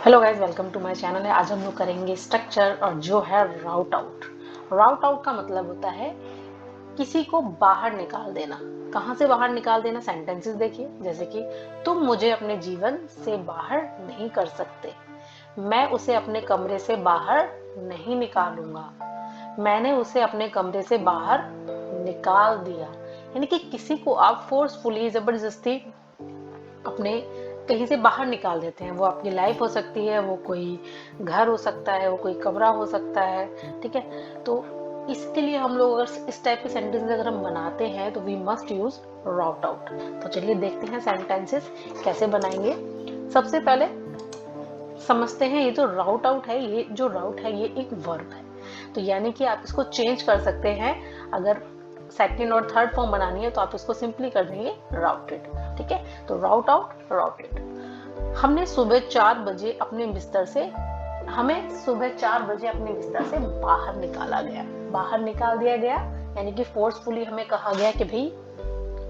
Hello guys, welcome to my channel है। आज हम लोग करेंगे स्ट्रक्चर और जो है राउट आउट। राउट आउट का मतलब होता है किसी को बाहर निकाल देना। कहाँ से बाहर निकाल देना? सेंटेंसेस देखिए, जैसे कि तुम मुझे अपने जीवन से बाहर नहीं कर सकते, मैं उसे अपने कमरे से बाहर नहीं निकालूंगा, मैंने उसे अपने कमरे से बाहर निकाल दिया। यानी कि किसी को आप फोर्सफुली, जबरदस्ती अपने कहीं से बाहर निकाल देते हैं। वो आपकी लाइफ हो सकती है, वो कोई घर हो सकता है, वो कोई कमरा हो सकता है। ठीक है, तो इसके लिए हम लोग अगर इस टाइप के सेंटेंसेस अगर हम बनाते हैं तो we must use rout out. तो चलिए देखते हैं सेंटेंसेस कैसे बनाएंगे। सबसे पहले समझते हैं ये जो राउट आउट है, ये जो राउट है ये एक वर्ब है। तो यानी कि आप इसको चेंज कर सकते हैं। अगर सेकंड और थर्ड फॉर्म बनानी है तो आप इसको सिंपली कर देंगे राउटेड। ठीक है, तो राउट आउट, राउटेड। हमने सुबह 4 बजे अपने बिस्तर से हमें सुबह 4 बजे अपने बिस्तर से बाहर निकाला गया, बाहर निकाल दिया गया। यानी कि फोर्सफुली हमें कहा गया कि भाई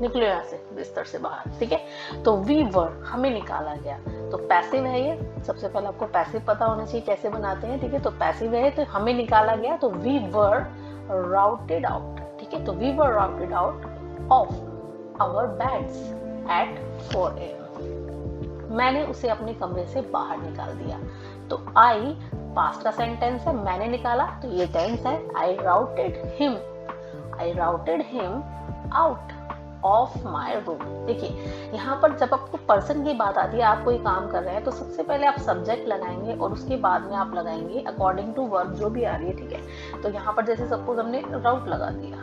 निकलो यहाँ से, बिस्तर से बाहर। ठीक है, तो वी वर, हमें निकाला गया। तो पैसिव है ये। सबसे पहले आपको पैसिव पता होना चाहिए कैसे बनाते हैं। ठीक है, तो पैसिव है तो हमें निकाला गया, तो वी वर राउटेड आउट। ठीक है, तो we were routed out of our beds at 4 AM। मैंने उसे अपने कमरे से बाहर निकाल दिया। तो आई पास्ट का सेंटेंस है, मैंने निकाला, तो ये टेंस है। I routed him out of my room. देखिए, यहाँ पर जब आपको पर्सन की बात आती है, आप कोई काम कर रहे हैं, तो सबसे पहले आप सब्जेक्ट लगाएंगे और उसके बाद में आप लगाएंगे अकॉर्डिंग टू वर्ब जो भी आ रही है। ठीक है, तो यहाँ पर जैसे सपोज हमने राउट लगा दिया।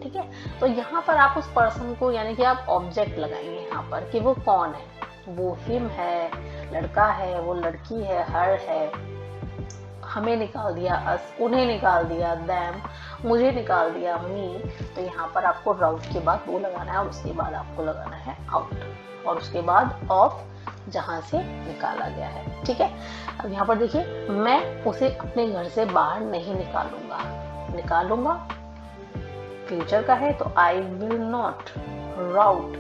ठीक है, तो यहाँ पर आप उस पर्सन को, यानी कि आप ऑब्जेक्ट लगाएंगे यहाँ पर कि वो कौन है। वो हिम है, लड़का है, वो लड़की है, हर है, हमें निकाल दिया अस, उन्हें निकाल दिया दैम, मुझे निकाल दिया मी। तो यहाँ पर आपको राउट के बाद वो लगाना है और उसके बाद आपको लगाना है आउट और उसके बाद ऑफ, जहां से निकाला गया है। ठीक है, अब यहाँ पर देखिए, मैं उसे अपने घर से बाहर नहीं निकालूंगा फ्यूचर का है, तो आई विल नॉट राउट।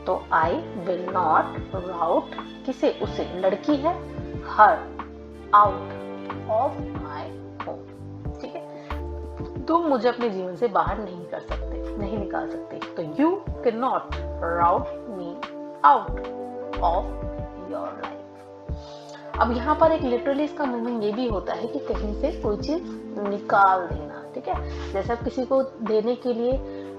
तो आई विल नॉट राउट किसे? उसे, लड़की है, हर, आउट ऑफ माई होम। ठीक है, तुम मुझे अपने जीवन से बाहर नहीं निकाल सकते, तो you can not route me out of your life. अब यहाँ पर एक लिटरली इसका मीनिंग ये भी होता है कि कहीं से कोई चीज निकाल देना। ठीक है, जैसे आप किसी को देने के लिए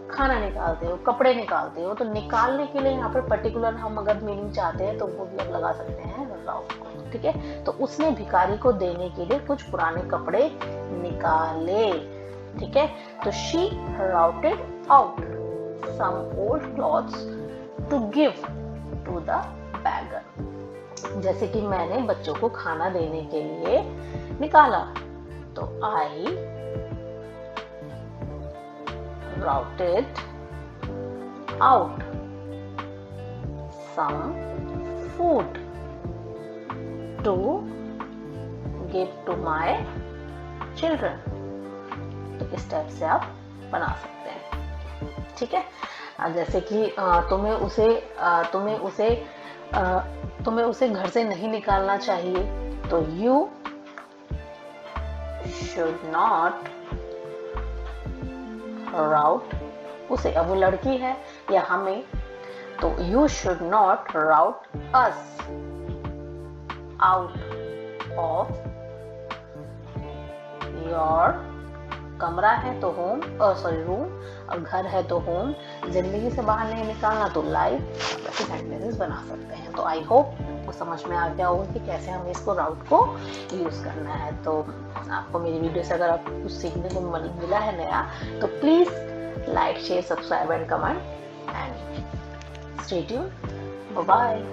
खाना निकालते हो, कपड़े निकालते हो, तो निकालने के लिए यहाँ पर पर्टिकुलर हम अगर मीनिंग चाहते हैं तो वो भी आप लगा सकते हैं राउट को। ठीक है, तो उसने भिखारी को देने के लिए कुछ पुराने कपड़े निकाले। ठीक है, तो she routed out some old clothes to give to the beggar. जैसे कि मैंने बच्चों को खाना देने के लिए निकाला, तो आई routed out some food to give to my children। तो इस टाइप से आप बना सकते हैं। ठीक है, जैसे कि तुम्हें उसे घर से नहीं निकालना चाहिए, तो you should not राउट उसे। अब वो लड़की है या हमें, तो you should not route us out of your, कमरा है तो होम, रूम, और घर है तो होम, जिंदगी से बाहर नहीं निकालना तो लाइफ। ऐसे सेंटेंसेस बना सकते हैं। तो आई होप आपको समझ में आ गया होगा कि कैसे हमें इसको राउट को यूज करना है। तो आपको मेरी वीडियो से अगर आपको कुछ सीखने को मिला है नया, तो please like, share, subscribe and comment and stay tuned. Bye bye.